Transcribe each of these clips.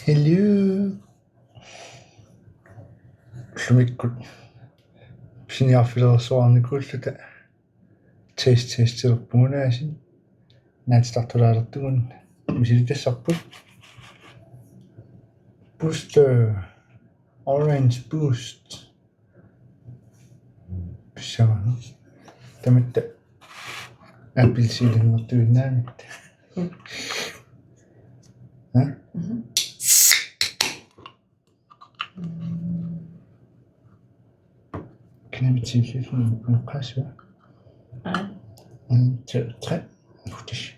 Hello. Lumikku. Siniarfilersuarnikulluta taste-tasterpunaasin naatstartulaalertugun misilitassarput boost orange boost pissavana tamatta appelsiilinnertuinnaamit ha Knæmetiififun qasua. 1, 2, 3. Futters.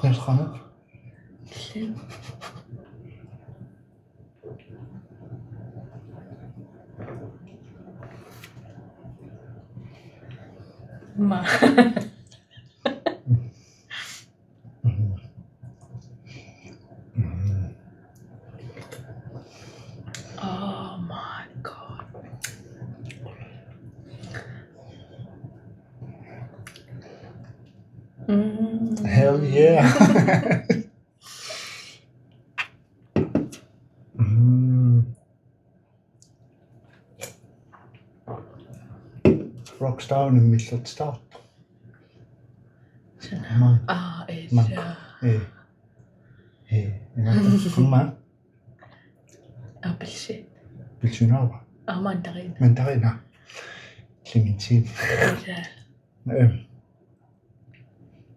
Nasrana. Ma. Oh my god. Hell yeah. Rockstar in Midland Start. It's Mamma. appelsin. Pilsunava. Mandarin. Mandarina. Clementin.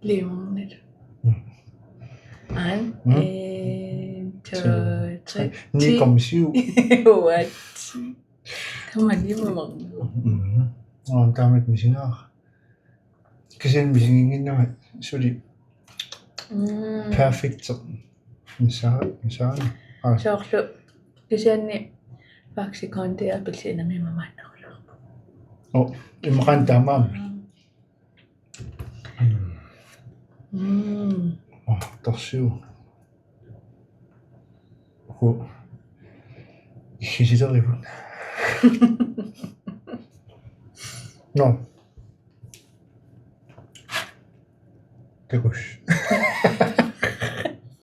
Lemonade. 1, 2, 3. 9,7. What? Kan man lige med mange? Damet misinger. Kasi misingin naman. Sorry. Perfect sådan. Misara. Sorlu. Kisianni vaksikon det appelsin med mamma. Imakan tamam. Torsiu. Ikisidorivun. No. Tekosh.